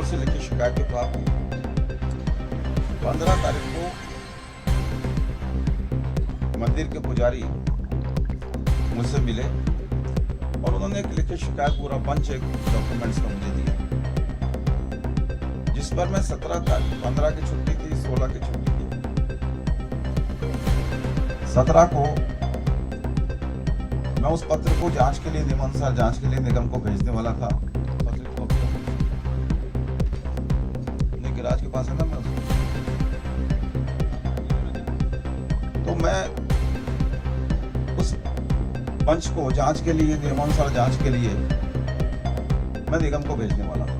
ओर से लिखी शिकायतें प्राप्त हुई। 15 तारीख को मंदिर के पुजारी मुझसे मिले और उन्होंने एक लिखित शिकायत पूरा बंच एक डॉक्यूमेंट्स का मुझे दिया, जिस पर मैं 17 तारीख 15 की छुट्टी थी, 16 की छुट्टी थी, 17 को मैं उस पत्र को जांच के लिए नियमानुसार जांच के लिए निगम को भेजने वाला था। पत्र की कॉपी गिराज के पास है ना, मैं तो मैं उस पंच को जांच के लिए नियमानुसार जांच के लिए मैं निगम को भेजने वाला था।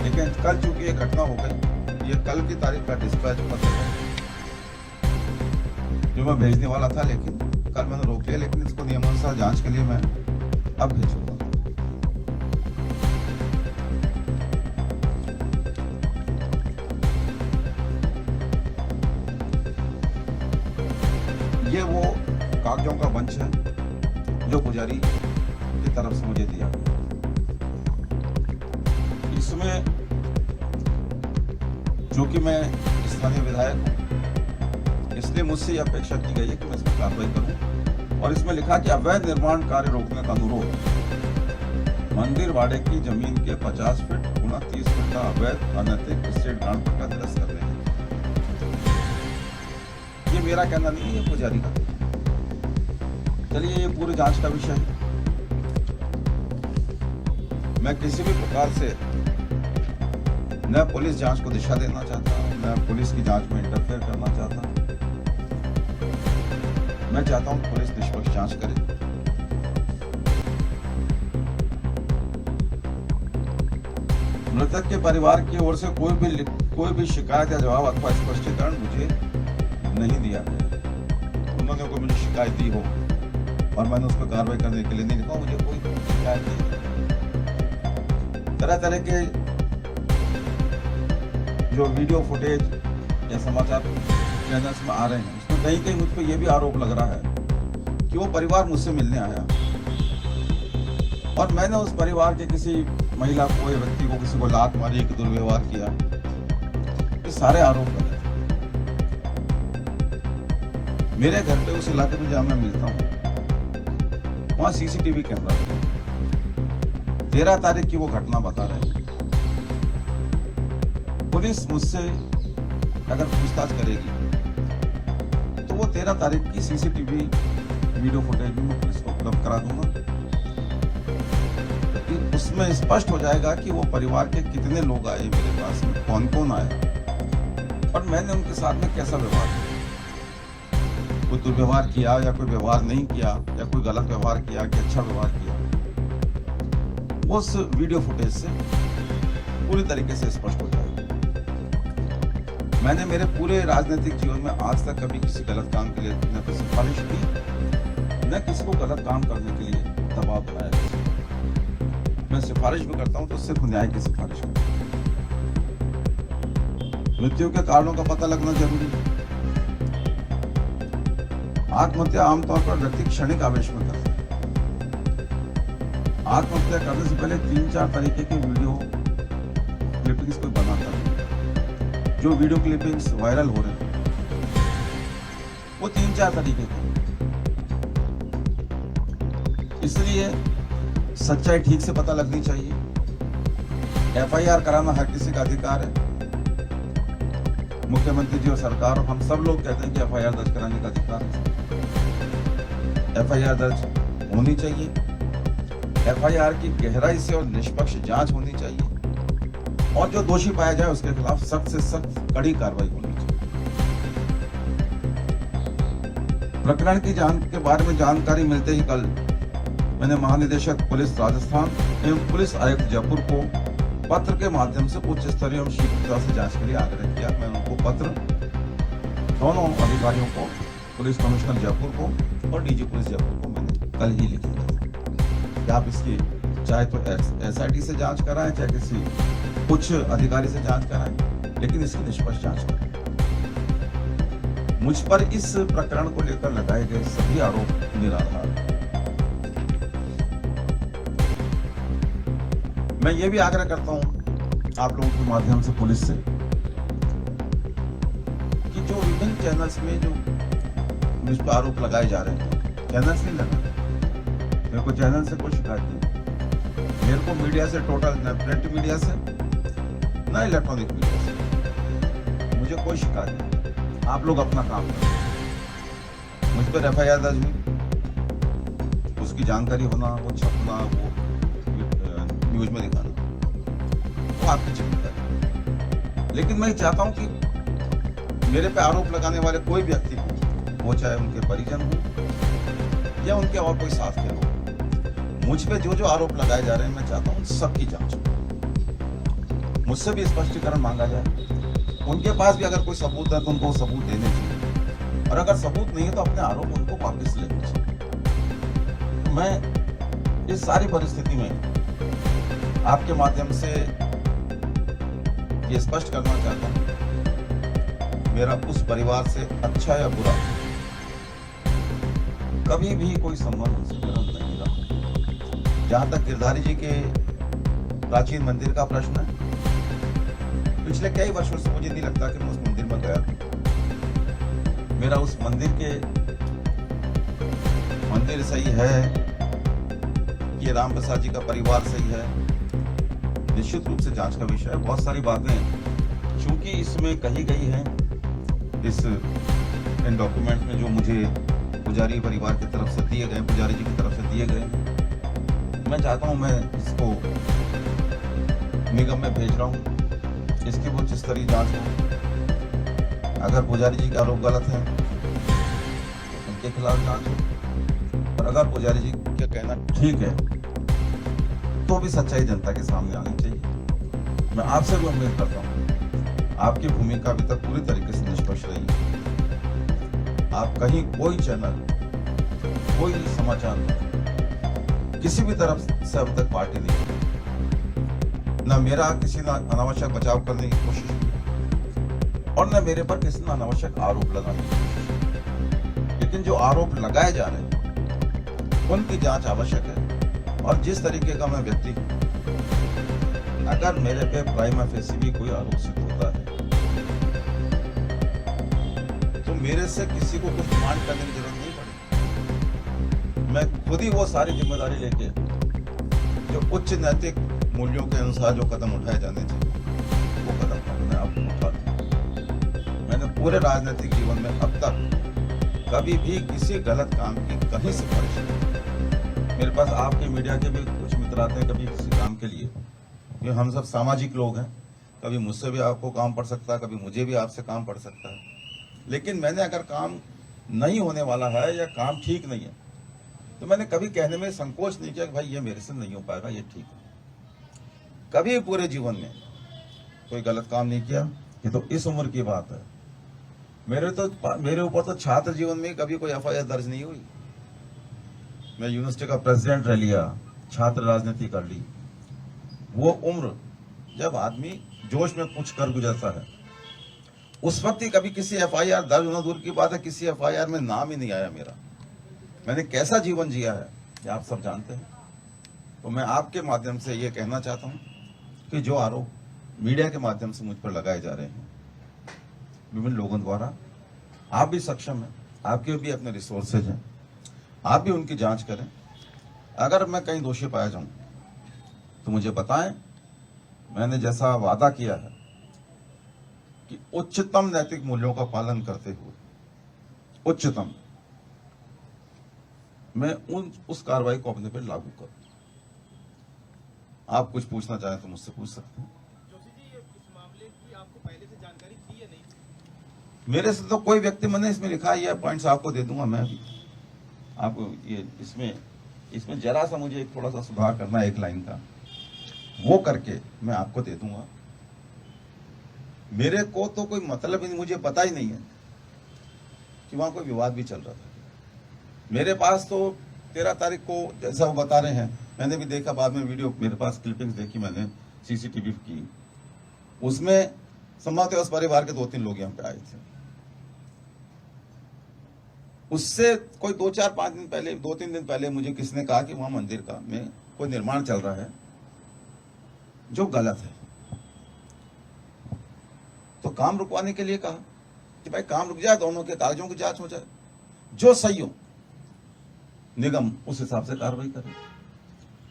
लेकिन कल चूंकि ये घटना हो गई, ये कल की तारीख का डिस्पैच पत्र है जो मैं भेजने वाला था, लेकिन कल मैंने रोक लिया। लेकिन इसको नियमानुसार जांच के लिए मैं अब भेजूंगा। ये वो कागजों का बंच है जो पुजारी की तरफ से मुझे दिया गया। इसमें जो कि मैं स्थानीय विधायक हूँ, इसलिए मुझसे यह अपेक्षा की गई है कि मैं इसमें कार्रवाई करूं। और इसमें लिखा कि अवैध निर्माण कार्य रोकने का अनुरोध, मंदिर वाड़े की जमीन के 50 फीट गुना 30 फीट का अवैध अनैतिक स्टेट ग्रांट पट्टा निरस्त करने हैं। ये मेरा कहना नहीं है, ये पुजारी का। चलिए, ये पूरी जांच का विषय है। मैं किसी भी प्रकार से न पुलिस जांच को दिशा देना चाहता, न पुलिस की जांच में इंटरफेयर करना चाहता। मैं चाहता हूं कि पुलिस निष्पक्ष जांच करे। मृतक के परिवार की ओर से कोई भी शिकायत या जवाब अथवा स्पष्टीकरण मुझे नहीं दिया गया। उन्होंने कोई मुझे शिकायत दी हो और मैंने उस पर कार्रवाई करने के लिए नहीं लिखा, मुझे कोई शिकायत नहीं। तरह तरह के जो वीडियो फुटेज या समाचार चैनल्स में आ रहे हैं, उसमें कहीं कहीं मुझ पर यह भी आरोप लग रहा है कि वो परिवार मुझसे मिलने आया और मैंने उस परिवार के किसी महिला को या व्यक्ति को, किसी को लात मारी, कि दुर्व्यवहार किया। ये सारे आरोप लगे। मेरे घर पे उस इलाके में जहां मैं मिलता हूँ, वहां सीसीटीवी कैमरा है। 13 तारीख की वो घटना बता रहे हैं। पुलिस मुझसे अगर पूछताछ करेगी तो वो 13 तारीख की सीसीटीवी वीडियो फुटेज भी मैं पुलिस को उपलब्ध करा दूंगा। तो उसमें स्पष्ट हो जाएगा कि वो परिवार के कितने लोग आए मेरे पास में, कौन कौन आया और मैंने उनके साथ में कैसा व्यवहार किया। कोई दुर्व्यवहार किया या कोई व्यवहार नहीं किया, या कोई गलत व्यवहार किया कि अच्छा व्यवहार किया, उस वीडियो फुटेज से पूरी तरीके से स्पष्ट हो जाएगा। मैंने मेरे पूरे राजनीतिक जीवन में आज तक कभी किसी गलत काम के लिए न तो सिफारिश की, न किसी को गलत काम करने के लिए दबाव बनाया। मैं सिफारिश भी करता हूं तो सिर्फ न्याय की सिफारिश करता हूं। मृत्यु के कारणों का पता लगना जरूरी है। आत्महत्या आमतौर पर व्यक्ति क्षणिक आवेश में करता है। आत्महत्या करने से पहले 3-4 तरीके के वीडियो क्लिपिंग्स कोई बनाता है। जो वीडियो क्लिपिंग्स वायरल हो रहे हैं वो 3-4 तरीके के, इसलिए सच्चाई ठीक से पता लगनी चाहिए। FIR कराना हर किसी का अधिकार है। मुख्यमंत्री जी और सरकार और हम सब लोग कहते हैं कि FIR दर्ज कराने का अधिकार है। FIR दर्ज होनी चाहिए। FIR की गहराई से और निष्पक्ष जांच होनी चाहिए और जो दोषी पाया जाए उसके खिलाफ सख्त से सख्त कड़ी कार्रवाई होनी चाहिए। प्रकरण की के बारे में जानकारी मिलते ही कल मैंने महानिदेशक पुलिस राजस्थान एवं पुलिस आयुक्त जयपुर को पत्र के माध्यम से उच्च स्तरीय एवं शीघ्रता से जांच के लिए आग्रह किया। मैं उनको पत्र, दोनों अधिकारियों को, पुलिस कमिश्नर जयपुर को और DG पुलिस जयपुर को मैंने कल ही लिख दिया कि आप इसकी चाहे तो SIT से जांच कराएं, चाहे किसी उच्च अधिकारी से जांच कराएं, लेकिन इसकी निष्पक्ष जांच करें। मुझ पर इस प्रकरण को लेकर लगाए गए सभी आरोप निराधार हैं। मैं ये भी आग्रह करता हूं आप लोगों के माध्यम से पुलिस से कि जो विभिन्न चैनल्स में जो मुझ पर आरोप लगाए जा रहे हैं, चैनल्स नहीं लगा, मेरे को चैनल से कोई शिकायत नहीं, मेरे को मीडिया से टोटल, न प्रिंट मीडिया से न इलेक्ट्रॉनिक मीडिया से मुझे कोई शिकायत नहीं। आप लोग अपना काम करें। मुझ पर FIR दर्ज हुई, उसकी जानकारी होना, वो छपना, वो न्यूज में दिखाना, वो आपकी जिम्मेदारी। लेकिन मैं चाहता हूं कि मेरे पे आरोप लगाने वाले कोई व्यक्ति हो, वो चाहे उनके परिजन हो या उनके और कोई साथ के लोग, मुझ पे जो जो आरोप लगाए जा रहे हैं, मैं चाहता हूं सबकी जांच हो। मुझसे भी स्पष्टीकरण मांगा जाए। उनके पास भी अगर कोई सबूत है तो उनको सबूत देने चाहिए, और अगर सबूत नहीं है तो अपने आरोप उनको वापस लेने चाहिए। मैं इस सारी परिस्थिति में आपके माध्यम से ये स्पष्ट करना चाहता हूं, मेरा उस परिवार से अच्छा या बुरा कभी भी कोई संबंध उनसे मेरा नहीं रहा। जहां तक गिरधारी जी के प्राचीन मंदिर का प्रश्न है, पिछले कई वर्षों से मुझे नहीं लगता कि मैं उस मंदिर में गया था। मेरा उस मंदिर सही है, ये राम प्रसाद जी का परिवार सही है, निश्चित रूप से जांच का विषय है। बहुत सारी बातें चूंकि इसमें कही गई हैं, इन डॉक्यूमेंट में जो मुझे पुजारी परिवार की तरफ से दिए गए, पुजारी जी की तरफ से दिए गए, मैं चाहता हूं मैं इसको निगम में भेज रहा हूं, इसकी वो जिस तरह जांच हो। अगर पुजारी जी के आरोप गलत है तो उनके खिलाफ जांच हो, और अगर पुजारी जी का कहना ठीक है तो भी सच्चाई जनता के सामने आनी चाहिए। मैं आपसे भी उम्मीद करता हूँ, आपकी भूमिका अभी तक पूरी तरीके से निष्पक्ष रही है। आप कहीं कोई चैनल, कोई समाचार किसी भी तरफ से अब तक पार्टी नहीं, न मेरा किसी ने अनावश्यक बचाव करने की कोशिश की और न मेरे पर किसी ने अनावश्यक आरोप लगाने की कोशिश। लेकिन जो आरोप लगाए जा रहे हैं उनकी जांच आवश्यक है। और जिस तरीके का मैं व्यक्ति हूं, अगर मेरे पे प्राइमा फेसी भी कोई आरोप सिद्ध होता है तो मेरे से किसी को कुछ डिमांड करने की जरूरत नहीं पड़ेगी। मैं खुद ही वो सारी जिम्मेदारी लेके जो उच्च नैतिक मूल्यों के अनुसार जो कदम उठाए जाने चाहिए वो कदम अपने आप उठा दूं। मैंने पूरे राजनीतिक जीवन में अब तक कभी भी किसी गलत काम की कहीं सिफारिश नहीं। मेरे पास आपके मीडिया के भी कुछ मित्र आते हैं कभी किसी काम के लिए, ये हम सब सामाजिक लोग हैं, कभी मुझसे भी आपको काम पड़ सकता है, कभी मुझे भी आपसे काम पड़ सकता है। लेकिन मैंने अगर काम नहीं होने वाला है या काम ठीक नहीं है तो मैंने कभी कहने में संकोच नहीं किया कि भाई ये मेरे से नहीं हो पाएगा, ये ठीक है। कभी पूरे जीवन में कोई गलत काम नहीं किया। ये तो इस उम्र की बात है। मेरे ऊपर तो छात्र जीवन में कभी कोई FIR दर्ज नहीं हुई। मैं यूनिवर्सिटी का प्रेसिडेंट रह लिया, छात्र राजनीति कर ली। वो उम्र जब आदमी जोश में कुछ कर गुजरता है, उस वक्त ही कभी किसी FIR दर्ज होना दूर की बात है, किसी FIR में नाम ही नहीं आया मेरा। मैंने कैसा जीवन जिया है ये आप सब जानते हैं। तो मैं आपके माध्यम से ये कहना चाहता हूँ कि जो आरोप मीडिया के माध्यम से मुझ पर लगाए जा रहे हैं विभिन्न लोगों द्वारा, आप भी सक्षम हैं, आपके भी अपने रिसोर्सेज हैं, आप भी उनकी जांच करें। अगर मैं कहीं दोषी पाया जाऊं तो मुझे बताएं। मैंने जैसा वादा किया है कि उच्चतम नैतिक मूल्यों का पालन करते हुए उच्चतम मैं उस कार्रवाई को अपने पे लागू करूं। आप कुछ पूछना चाहें तो मुझसे पूछ सकते हैं। जोशी जी, इस मामले की आपको पहले से जानकारी थी या नहीं? मेरे से तो कोई व्यक्ति, मैंने इसमें लिखा है, ये पॉइंट्स आपको दे दूंगा मैं भी आपको। ये इसमें जरा सा मुझे थोड़ा सा सुधार करना है, एक लाइन का, वो करके मैं आपको दे दूंगा। मेरे को तो कोई मतलब ही नहीं, मुझे पता ही नहीं है कि वहां कोई विवाद भी चल रहा था। मेरे पास तो 13 तारीख को जैसा वो बता रहे हैं, मैंने भी देखा, बाद में वीडियो मेरे पास क्लिपिंग्स देखी मैंने, CCTV की, उसमें संभवतः उस परिवार के 2-3 लोग यहाँ पे आए थे। उससे कोई 2-4-5 दिन पहले, 2-3 दिन पहले मुझे किसने कहा कि वहां मंदिर का में कोई निर्माण चल रहा है जो गलत है। तो काम रुकवाने के लिए कहा कि भाई काम रुक जाए, दोनों के कागजों की जांच हो जाए, जो सही हो निगम उस हिसाब से कार्रवाई करे।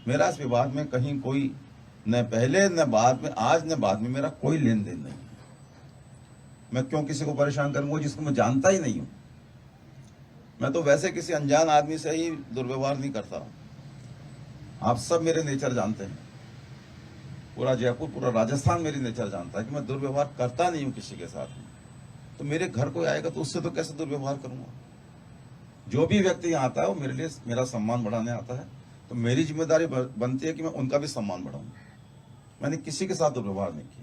मेरा इस विवाद में कहीं कोई न पहले न बाद में, आज न बाद में मेरा कोई लेन देन नहीं है। मैं क्यों किसी को परेशान करूंगा जिसको मैं जानता ही नहीं हूं। मैं तो वैसे किसी अनजान आदमी से ही दुर्व्यवहार नहीं करता। आप सब मेरे नेचर जानते हैं, पूरा जयपुर, पूरा राजस्थान मेरी नेचर जानता है कि मैं दुर्व्यवहार करता नहीं हूं किसी के साथ। तो मेरे घर कोई आएगा तो उससे तो कैसे दुर्व्यवहार करूंगा। जो भी व्यक्ति यहाँ आता है वो मेरे लिए मेरा सम्मान बढ़ाने आता है, तो मेरी जिम्मेदारी बनती है कि मैं उनका भी सम्मान बढ़ाऊं। मैंने किसी के साथ दुर्व्यवहार नहीं किया।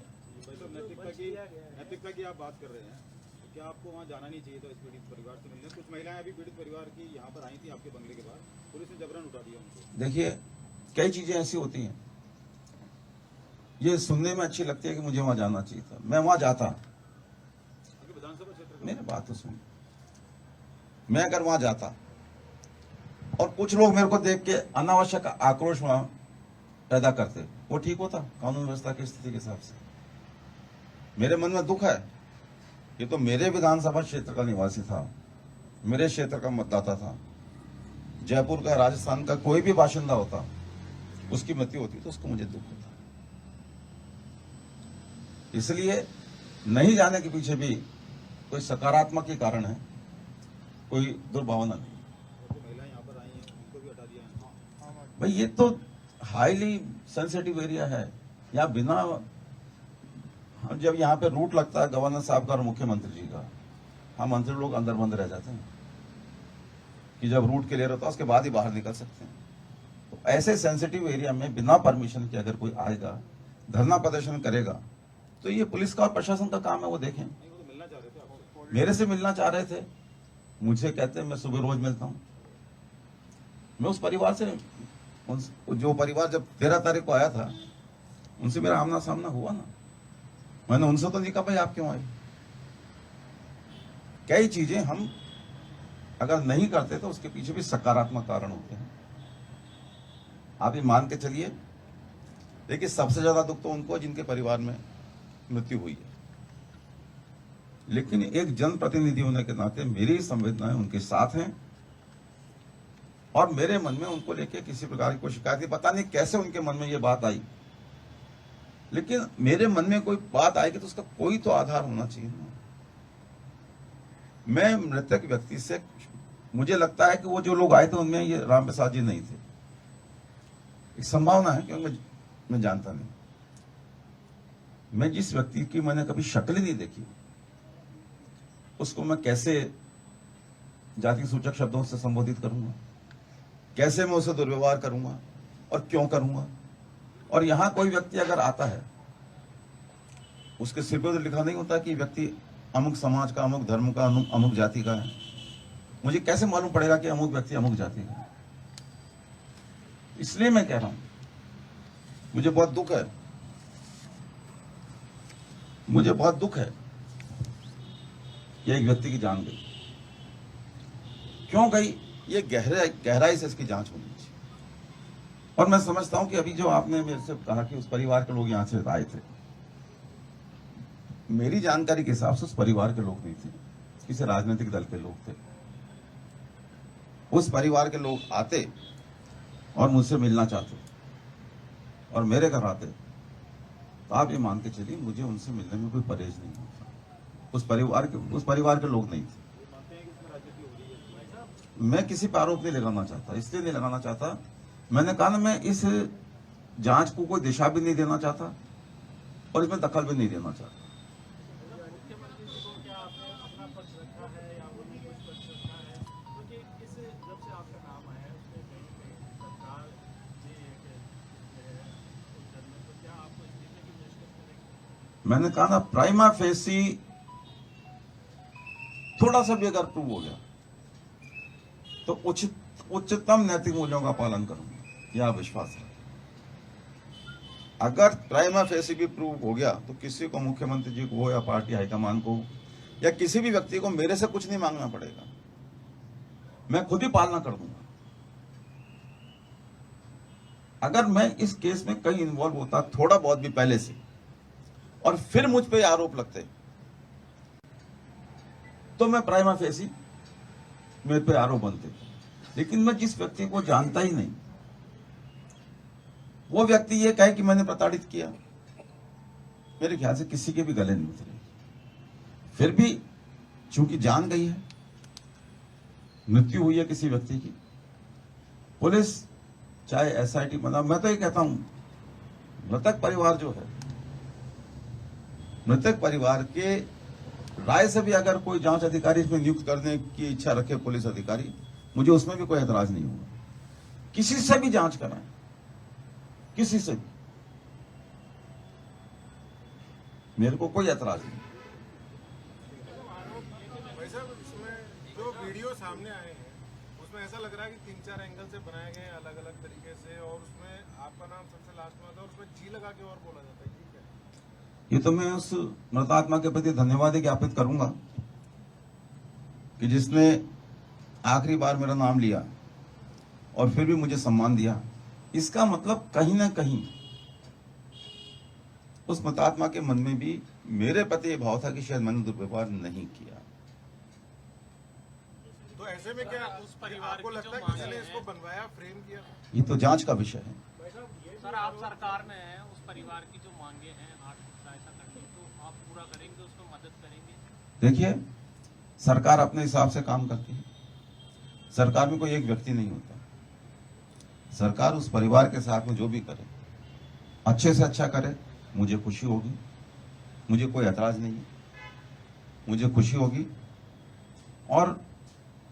नैतिकता की आप बात कर रहे हैं, तो क्या आपको वहाँ जाना नहीं चाहिए था इस पीड़ित परिवार से मिलने? कुछ महिलाएं अभी पीड़ित परिवार की यहाँ पर आई थी आपके बंगले के बाहर, पुलिस ने जबरन उठा दिया उनको। देखिए, कई चीजें ऐसी होती हैं, ये सुनने में अच्छी लगती है कि मुझे वहां जाना चाहिए था। मैं वहां जाता, विधानसभा क्षेत्र मेरी बात तो सुन, मैं अगर वहां जाता और कुछ लोग मेरे को देख के अनावश्यक आक्रोश वहां पैदा करते, वो ठीक होता कानून व्यवस्था की स्थिति के हिसाब से? मेरे मन में दुख है। ये तो मेरे विधानसभा क्षेत्र का निवासी था, मेरे क्षेत्र का मतदाता था। जयपुर का, राजस्थान का कोई भी बाशिंदा होता, उसकी मृत्यु होती तो उसको मुझे दुख होता। इसलिए नहीं जाने के पीछे भी कोई सकारात्मक ही कारण है, कोई दुर्भावना नहीं। महिलाएं यहाँ पर आई हैं, उनको भी हटा दिया है। भाई ये तो हाईली सेंसिटिव एरिया है। यहाँ बिना, जब यहाँ पे रूट लगता है गवर्नर साहब का और मुख्यमंत्री जी का, हम मंत्री लोग अंदर बंद रह जाते हैं कि जब रूट क्लियर होता है उसके बाद ही बाहर निकल सकते हैं। तो ऐसे सेंसिटिव एरिया में बिना परमिशन के अगर कोई आएगा, धरना प्रदर्शन करेगा, तो ये पुलिस का और प्रशासन का काम है, वो देखें। मिलना चाह रहे थे आपसे? मेरे से मिलना चाह रहे थे, मुझे कहते हैं मैं सुबह रोज मिलता हूँ। मैं उस परिवार से, जो परिवार जब 13 तारीख को आया था, उनसे मेरा आमना सामना हुआ ना। मैंने उनसे तो नहीं कहा भाई आप क्यों आए। कई चीजें हम अगर नहीं करते तो उसके पीछे भी सकारात्मक कारण होते हैं। आप ये मान के चलिए, देखिए सबसे ज्यादा दुख तो उनको जिनके परिवार में मृत्यु हुई है, लेकिन एक जनप्रतिनिधि होने के नाते मेरी संवेदनाएं उनके साथ हैं और मेरे मन में उनको लेके किसी प्रकार की कोई शिकायत नहीं। पता नहीं कैसे उनके मन में ये बात आई, लेकिन मेरे मन में कोई बात आएगी तो उसका कोई तो आधार होना चाहिए ना। मैं मृतक व्यक्ति से, मुझे लगता है कि वो जो लोग आए थे उनमें ये राम प्रसाद जी नहीं थे। एक संभावना है, क्योंकि मैं जानता नहीं। मैं जिस व्यक्ति की मैंने कभी शक्ल ही नहीं देखी, उसको मैं कैसे जाति सूचक शब्दों से संबोधित करूंगा, कैसे मैं उसे दुर्व्यवहार करूंगा और क्यों करूंगा। और यहां कोई व्यक्ति अगर आता है, उसके सिर पर तो लिखा नहीं होता कि व्यक्ति अमुक समाज का, अमुक धर्म का, अमुक जाति का है। मुझे कैसे मालूम पड़ेगा कि अमुक व्यक्ति अमुक जाति का है? इसलिए मैं कह रहा हूं, मुझे बहुत दुख है, मुझे बहुत दुख है कि एक व्यक्ति की जान गई। क्यों गई, ये गहराई से इसकी जांच होनी चाहिए। और मैं समझता हूं कि अभी जो आपने मेरे से कहा कि उस परिवार के लोग यहां से आए थे, मेरी जानकारी के हिसाब से उस परिवार के लोग नहीं थे, किसी राजनीतिक दल के लोग थे। उस परिवार के लोग आते और मुझसे मिलना चाहते और मेरे घर आते, तो आप ये मान के चलिए मुझे उनसे मिलने में कोई परहेज नहीं होता। उस परिवार के लोग नहीं थे। मैं किसी पर आरोप नहीं लगाना चाहता, इसलिए नहीं लगाना चाहता, मैंने कहा ना, मैं इस जांच को कोई दिशा भी नहीं देना चाहता और इसमें दखल भी नहीं देना चाहता। मैंने कहा ना, प्राइमा फेसी थोड़ा सा भी अगर प्रूव हो गया तो उच्चतम नैतिक मूल्यों का पालन करूंगा, यह विश्वास है। अगर प्राइमा फेसी भी प्रूव हो गया तो किसी को, मुख्यमंत्री जी को या पार्टी हाईकमान को या किसी भी व्यक्ति को मेरे से कुछ नहीं मांगना पड़ेगा, मैं खुद ही पालना कर दूंगा। अगर मैं इस केस में कहीं इन्वॉल्व होता थोड़ा बहुत भी पहले से, और फिर मुझ पे आरोप लगते तो मैं प्राइमा फेसी मेरे पे आरोप बनते थे। लेकिन मैं जिस व्यक्ति को जानता ही नहीं, वो व्यक्ति ये कहे कि मैंने प्रताड़ित किया, मेरे ख्याल से किसी के भी गले नहीं उतरे। फिर भी चूंकि जान गई है, मृत्यु हुई है किसी व्यक्ति की, पुलिस चाहे एसआईटी बना, मैं तो ये कहता हूं मृतक परिवार जो है, मृतक परिवार के राय से भी अगर कोई जांच अधिकारी इसमें नियुक्त करने की इच्छा रखे पुलिस अधिकारी, मुझे उसमें भी कोई एतराज नहीं होगा। किसी से भी जांच कराएं, किसी से भी, मेरे को कोई एतराज नहीं। भाई साहब, इसमें जो वीडियो सामने आए हैं उसमें ऐसा लग रहा है कि 3-4 एंगल से बनाए गए हैं अलग अलग तरीके से, और उसमें आपका नाम सबसे लास्ट में आता है और उसमें जी लगा के और बोला जाता है। ठीक है, ये तो मैं उस मृतात्मा के प्रति धन्यवाद ज्ञापित करूंगा कि जिसने आखिरी बार मेरा नाम लिया और फिर भी मुझे सम्मान दिया। इसका मतलब कहीं ना कहीं उस मृतात्मा के मन में भी मेरे प्रति यह भाव था कि शायद मैंने दुर्व्यवहार नहीं किया। तो ऐसे में क्या उस परिवार को लगता है कि किसी ने इसको बनवाया, फ्रेम किया? ये तो जांच का विषय है। सर, आप सरकार में हैं, उस परिवार की जो मांगे हैं आर्थिक सहायता करनी, तो आप पूरा करेंगे, उसमें मदद करेंगे? देखिए, सरकार अपने हिसाब से काम करती है। सरकार में कोई एक व्यक्ति नहीं होता। सरकार उस परिवार के साथ में जो भी करे, अच्छे से अच्छा करे, मुझे खुशी होगी, मुझे कोई ऐतराज नहीं है, मुझे खुशी होगी। और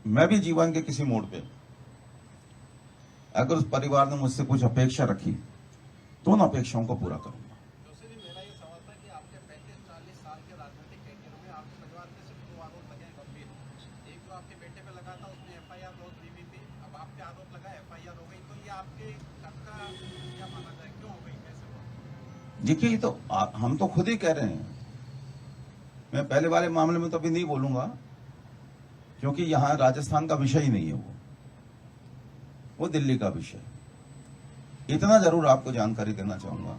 मैं भी जीवन के किसी मोड़ पे अगर उस परिवार ने मुझसे कुछ अपेक्षा रखी तो उन अपेक्षाओं को पूरा करूंगा। मेरा ये सवाल था कि आपके 35-40 साल के राजनीतिक कैरियर में आपके परिवार में सिर्फ 2 आरोप लगे हैं गंभीर। एक जो आपके बेटे पे लगा था, उसमें एफआईआर रोज हुई थी, अब आप पे आरोप लगा, एफआईआर हो गई, तो ये आपके हक का क्या माना जाए, क्यों हो गई, कैसे हुआ? देखिए, ये तो हम तो खुद ही कह रहे हैं। मैं पहले वाले मामले में तो अभी नहीं बोलूंगा, क्योंकि यहां राजस्थान का विषय ही नहीं है, वो दिल्ली का विषय। इतना जरूर आपको जानकारी देना चाहूंगा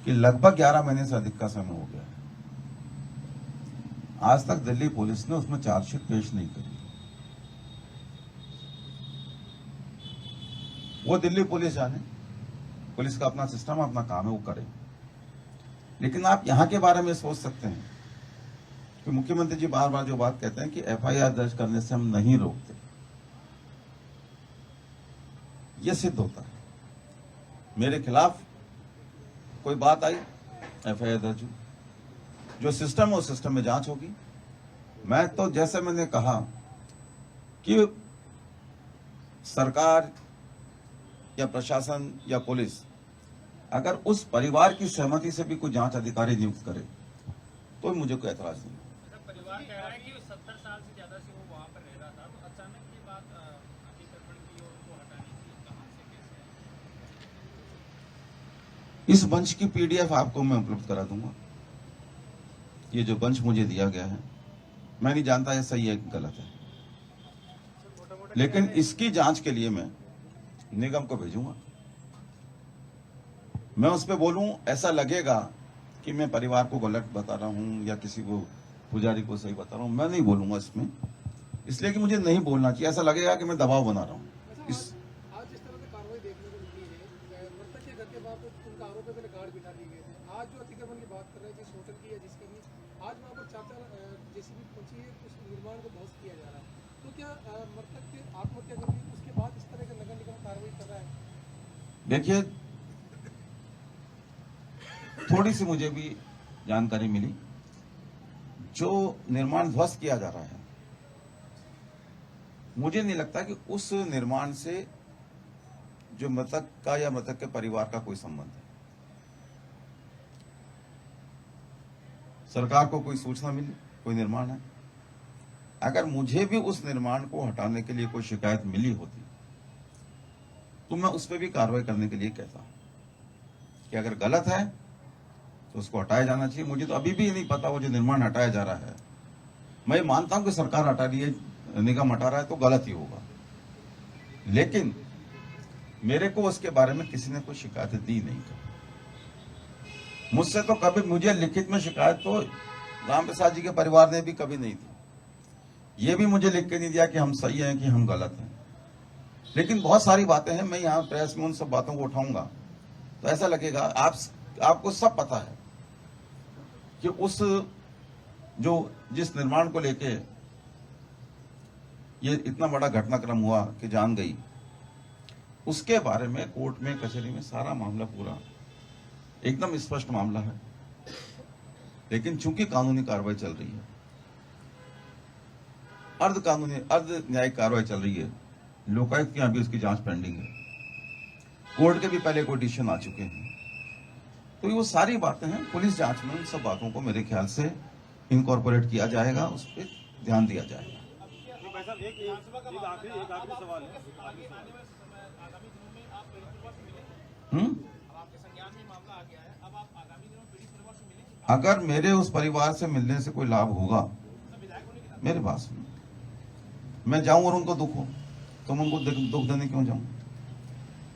कि लगभग 11 महीने से अधिक का समय हो गया है, आज तक दिल्ली पुलिस ने उसमें चार्जशीट पेश नहीं करी। वो दिल्ली पुलिस जाने, पुलिस का अपना सिस्टम, अपना काम है, वो करे। लेकिन आप यहां के बारे में सोच सकते हैं कि मुख्यमंत्री जी बार बार जो बात कहते हैं कि एफआईआर दर्ज करने से हम नहीं रोकते, यह सिद्ध होता है। मेरे खिलाफ कोई बात आई, एफआईआर दर्ज हुई, जो सिस्टम है उस सिस्टम में जांच होगी। मैं तो जैसे मैंने कहा कि सरकार या प्रशासन या पुलिस अगर उस परिवार की सहमति से भी कोई जांच अधिकारी नियुक्त करे तो मुझे कोई ऐतराज नहीं। परिवार कह रहा है कि 70 साल से ज्यादा से वो वहाँ पर रह रहा था, तो अचानक ये बात अतिक्रमण की और उनको हटाने की कहां से कैसे? इस मंच की पीडीएफ आपको मैं उपलब्ध करा दूंगा। ये जो मंच मुझे दिया गया है, मैं नहीं जानता ये सही है कि गलत है, लेकिन इसकी जांच के लिए मैं निगम को भेजूंगा। मैं उस पर बोलूं, ऐसा लगेगा कि मैं परिवार को गलत बता रहा हूं या किसी को, पुजारी को सही बता रहा हूं, मैं नहीं बोलूंगा इसमें, इसलिए कि मुझे नहीं बोलना चाहिए। ऐसा लगेगा कि मैं दबाव बना रहा हूं। आज जिस तरह से कार्रवाई देखने को मिली है, मृतक के घर के बाद उनका आरोप है, पहले गार्ड बिठा दिए गए थे। आज जो अतिक्रमण की बात कर रहे हैं, जिस होटल की या जिसकी भी, आज वहाँ पर 4-4 जेसीबी पहुंची है, उस निर्माण को ध्वस्त किया जा रहा है। तो क्या मृतक के आत्महत्या कर ली, उसके बाद इस तरह का नगर निगम कार्रवाई कर रहा है? देखिए, थोड़ी सी मुझे भी जानकारी मिली, जो निर्माण ध्वस्त किया जा रहा है, मुझे नहीं लगता कि उस निर्माण से जो मृतक का या मृतक के परिवार का कोई संबंध है। सरकार को कोई सूचना मिली, कोई निर्माण है, अगर मुझे भी उस निर्माण को हटाने के लिए कोई शिकायत मिली होती तो मैं उस पर भी कार्रवाई करने के लिए कहता कि अगर गलत है तो उसको हटाया जाना चाहिए। मुझे तो अभी भी नहीं पता वो जो निर्माण हटाया जा रहा है, मैं मानता हूं कि सरकार हटा रही है, निगम हटा रहा है तो गलत ही होगा, लेकिन मेरे को उसके बारे में किसी ने कोई शिकायत दी नहीं। मुझसे तो कभी, मुझे लिखित में शिकायत तो राम प्रसाद जी के परिवार ने भी कभी नहीं दी। ये भी मुझे लिख के नहीं दिया कि हम सही हैं कि हम गलत हैं। लेकिन बहुत सारी बातें हैं, मैं यहाँ प्रेस में उन सब बातों को उठाऊंगा तो ऐसा लगेगा आपको सब पता है कि उस जो जिस निर्माण को लेके ये इतना बड़ा घटनाक्रम हुआ कि जान गई, उसके बारे में कोर्ट में कचहरी में सारा मामला पूरा एकदम स्पष्ट मामला है। लेकिन चूंकि कानूनी कार्रवाई चल रही है, अर्ध न्यायिक कार्रवाई चल रही है, लोकायुक्त की अभी उसकी जांच पेंडिंग है, कोर्ट के भी पहले कोई डिसीजन आ चुके हैं, तो ये वो सारी बातें हैं। पुलिस जांच में उन सब बातों को मेरे ख्याल से इनकॉर्पोरेट किया जाएगा, उस पर ध्यान दिया जाएगा। भाई साहब एक आखिरी सवाल है। आगामी दिनों में आप पीड़ित परिवार से मिलेंगे? अब आपके संज्ञान में मामला आ गया है, अब आप आगामी दिनों में पीड़ित परिवार से मिलेंगे? अगर मेरे उस परिवार से मिलने से कोई लाभ होगा, मेरी बात सुनो, मैं जाऊं और उनको दुख हो तो मैं उनको दुख देने क्यों जाऊं?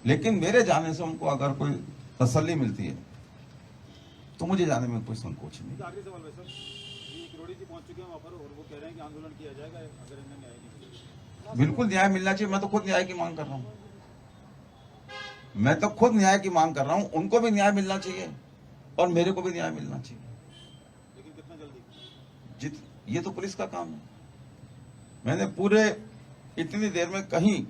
लेकिन मेरे जाने से उनको अगर कोई तसल्ली मिलती है तो मुझे जाने में कोई संकोच नहीं। आखिरी सवाल भाई साहब, ये किरोड़ी जी पहुंच चुके हैं वहाँ पर और वो कह रहे हैं कि आंदोलन किया जाएगा अगर इन्हें न्याय नहीं मिलेगा। बिल्कुल न्याय मिलना चाहिए, मैं तो खुद न्याय की मांग कर रहा हूं, मैं तो खुद न्याय की मांग कर रहा हूं। उनको भी न्याय मिलना चाहिए और मेरे को भी न्याय मिलना चाहिए। लेकिन कितना जल्दी? ये तो पुलिस का काम है। मैंने पूरे इतनी देर में कहीं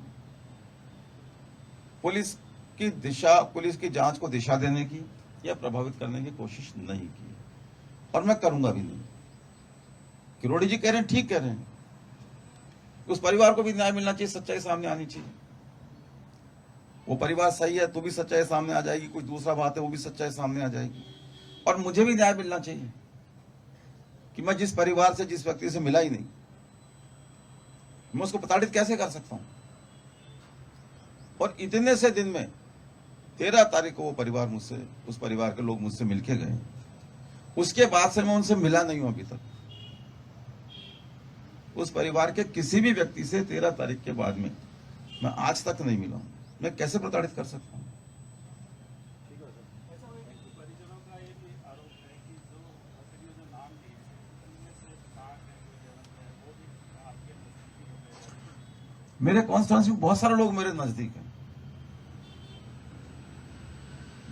पुलिस की जांच को दिशा देने की या प्रभावित करने की कोशिश नहीं की और मैं करूंगा भी नहीं। किरोड़ी जी कह रहे हैं, ठीक कह रहे हैं, उस परिवार को भी न्याय मिलना चाहिए, सच्चाई सामने आनी चाहिए। वो परिवार सही है तो भी सच्चाई सामने आ जाएगी, कोई दूसरा बात है वो भी सच्चाई सामने आ जाएगी। और मुझे भी न्याय मिलना चाहिए कि मैं जिस परिवार से, जिस व्यक्ति से मिला ही नहीं, मैं उसको प्रताड़ित कैसे कर सकता हूं? और इतने से दिन में 13 तारीख को वो परिवार मुझसे, उस परिवार के लोग मुझसे मिलके गए, उसके बाद से मैं उनसे मिला नहीं हूं अभी तक। उस परिवार के किसी भी व्यक्ति से 13 तारीख के बाद में मैं आज तक नहीं मिला हूं। मैं कैसे प्रताड़ित कर सकता हूं? परिजनों का एक ही आरोप है कि जो नाम लिए उनमें से 60 है वो भी आपके नजदीकी होते हैं। मेरे कॉन्स्टिट्यूएंसी में बहुत सारे लोग मेरे नजदीक हैं,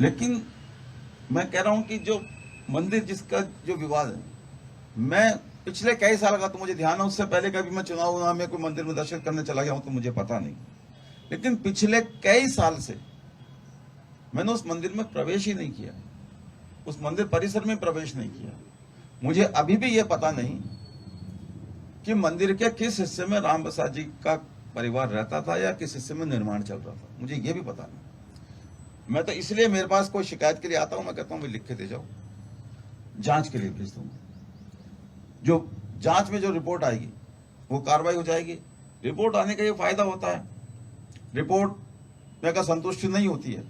लेकिन मैं कह रहा हूं कि जो मंदिर जिसका जो विवाद है, मैं पिछले कई साल का तो मुझे ध्यान है, उससे पहले कभी मैं चुनाव में कोई मंदिर में दर्शन करने चला गया हूं तो मुझे पता नहीं, लेकिन पिछले कई साल से मैंने उस मंदिर में प्रवेश ही नहीं किया, उस मंदिर परिसर में प्रवेश नहीं किया। मुझे अभी भी यह पता नहीं कि मंदिर के किस हिस्से में राम प्रसाद जी का परिवार रहता था या किस हिस्से में निर्माण चल रहा था, मुझे यह भी पता नहीं। मैं तो इसलिए मेरे पास कोई शिकायत के लिए आता हूं, मैं कहता हूं लिख के दे जाओ, जांच के लिए भेज दूंगा। जो जांच में जो रिपोर्ट आएगी वो कार्रवाई हो जाएगी। रिपोर्ट आने का ये फायदा होता है, रिपोर्ट में अगर संतुष्टि नहीं होती है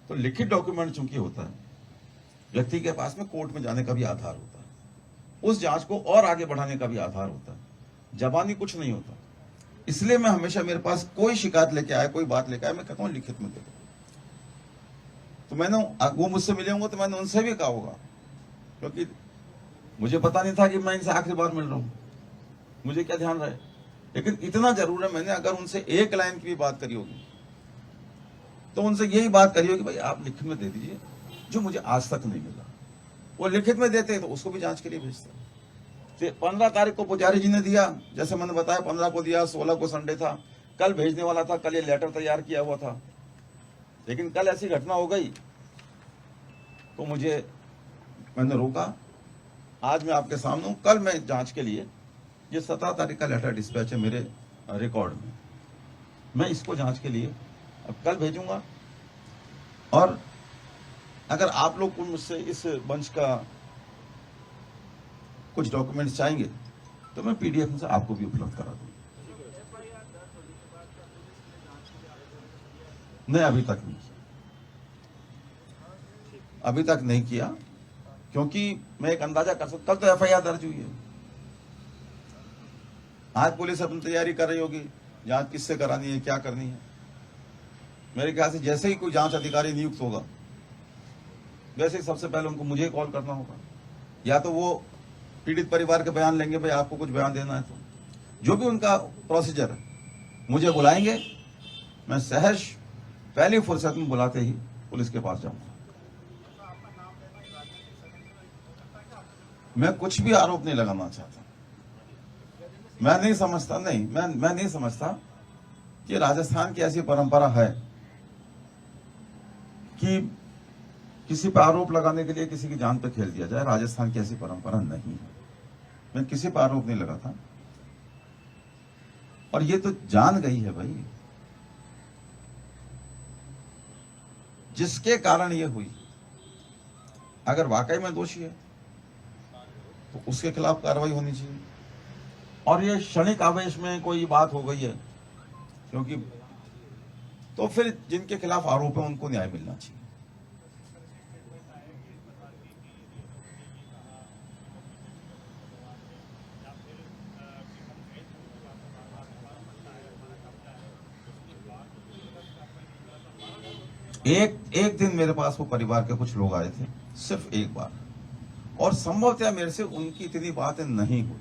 तो लिखित डॉक्यूमेंट चूंकि होता है, व्यक्ति के पास में कोर्ट में जाने का भी आधार होता है, उस जांच को और आगे बढ़ाने का भी आधार होता है, जबानी कुछ नहीं होता। इसलिए मैं हमेशा, मेरे पास कोई शिकायत लेके आए, कोई बात लेके आए, मैं कहता हूं लिखित में दे दो। तो मैंने, वो मुझसे मिले होंगे तो मैंने उनसे भी कहा होगा, क्योंकि मुझे पता नहीं था कि मैं इनसे आखिरी बार मिल रहा हूं, मुझे क्या ध्यान रहे। लेकिन इतना जरूर है, मैंने अगर उनसे एक लाइन की भी बात करी होगी तो उनसे यही बात करी होगी, भाई आप लिखित में दे दीजिए, जो मुझे आज तक नहीं मिला। वो लिखित में देते तो उसको भी जांच के लिए भेजते। 15 तारीख को पुजारी जी ने दिया, जैसे मैंने बताया, 15 को दिया, 16 को संडे था, कल भेजने वाला था, कल ये लेटर तैयार किया हुआ था, लेकिन कल ऐसी घटना हो गई तो मैंने रोका। आज मैं आपके सामने हूं, कल मैं जांच के लिए, ये 17 तारीख का लेटर डिस्पैच है मेरे रिकॉर्ड में, मैं इसको जांच के लिए अब कल भेजूंगा। और अगर आप लोग मुझसे इस मंच का कुछ डॉक्यूमेंट्स चाहेंगे तो मैं पीडीएफ से आपको भी उपलब्ध करा दूंगा। नहीं, अभी तक नहीं, अभी तक नहीं किया, क्योंकि मैं एक अंदाजा कर सकता, कल तो एफआईआर दर्ज हुई है, आज पुलिस अपनी तैयारी कर रही होगी, जांच किससे करानी है, क्या करनी है। मेरे ख्याल से जैसे ही कोई जांच अधिकारी नियुक्त होगा, वैसे ही सबसे पहले उनको मुझे कॉल करना होगा, या तो वो पीड़ित परिवार के बयान लेंगे, भाई आपको कुछ बयान देना है तो, जो भी उनका प्रोसीजर है मुझे बुलाएंगे, मैं सहर्ष पहली फुर्सत में बुलाते ही पुलिस के पास जाऊंगा। मैं कुछ भी आरोप नहीं लगाना चाहता। मैं नहीं समझता कि राजस्थान की ऐसी परंपरा है कि किसी पर आरोप लगाने के लिए किसी की जान पे खेल दिया जाए। राजस्थान की ऐसी परंपरा नहीं है। मैं किसी पर आरोप नहीं लगाता। और ये तो जान गई है भाई, जिसके कारण ये हुई, अगर वाकई में दोषी है तो उसके खिलाफ कार्रवाई होनी चाहिए। और ये क्षणिक आवेश में कोई बात हो गई है क्योंकि, तो फिर जिनके खिलाफ आरोप है उनको न्याय मिलना चाहिए। एक दिन मेरे पास वो परिवार के कुछ लोग आए थे, सिर्फ एक बार, और संभवतः मेरे से उनकी इतनी बातें नहीं हुई।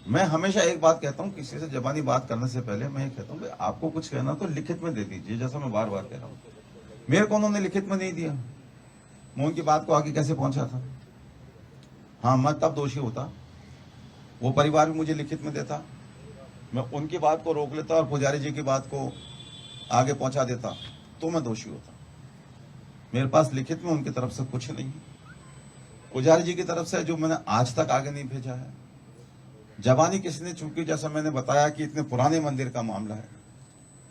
मैं हमेशा एक बात कहता हूं, किसी से जबानी बात करने से पहले मैं कहता हूं कि आपको कुछ कहना तो लिखित में दे दीजिए, जैसा मैं बार बार कह रहा हूं। मेरे को उन्होंने लिखित में नहीं दिया, मैं उनकी बात को आगे कैसे पहुंचा था। हाँ, मैं तब दोषी होता, वो परिवार भी मुझे लिखित में देता, मैं उनकी बात को रोक लेता और पुजारी जी की बात को आगे पहुंचा देता, तो मैं दोषी होता। मेरे पास लिखित में उनकी तरफ से कुछ नहीं, पुजारी जी की तरफ से जो मैंने आज तक आगे नहीं भेजा है। जबानी किसने, चूंकि जैसा मैंने बताया कि इतने पुराने मंदिर का मामला है,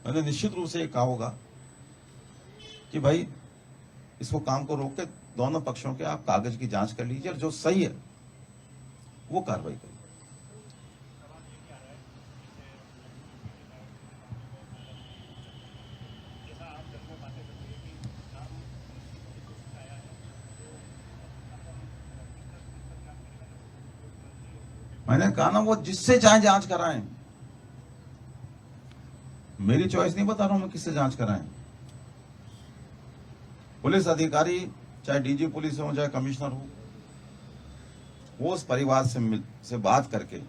मैंने निश्चित रूप से ये कहा होगा कि भाई इसको काम को रोक के दोनों पक्षों के आप कागज की जांच कर लीजिए और जो सही है वो कार्रवाई करिए। मैंने कहा ना, वो जिससे चाहे जांच कराएं, मेरी चॉइस नहीं बता रहा हूं मैं किससे जांच कराएं। पुलिस अधिकारी, चाहे डीजी पुलिस हो चाहे कमिश्नर हो, वो उस परिवार से बात करके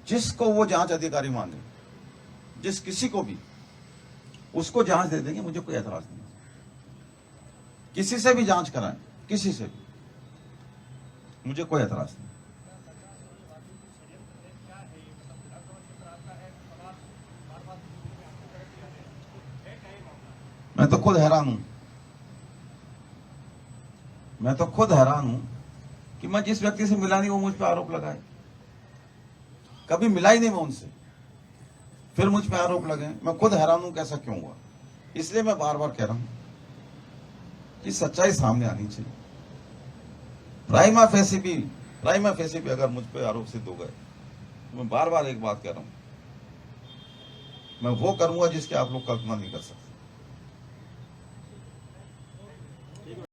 जिसको वो जांच अधिकारी मांगे, जिस किसी को भी, उसको जांच दे देंगे, मुझे कोई एतराज नहीं। किसी से भी जांच कराएं, किसी से भी, मुझे कोई एतराज नहीं। मैं तो खुद हैरान हूं कि मैं जिस व्यक्ति से मिला नहीं वो मुझ पर आरोप लगाए। कभी मिला ही नहीं मैं उनसे, फिर मुझ पर आरोप लगे। मैं खुद हैरान हूं कि ऐसा क्यों हुआ। इसलिए मैं बार बार कह रहा हूं कि सच्चाई सामने आनी चाहिए। प्राइमा फेसी भी अगर मुझ पे आरोप सिद्ध हो गए, मैं बार बार एक बात कह रहा हूं, मैं वो करूंगा जिसकी आप लोग कल्पना नहीं कर सकते।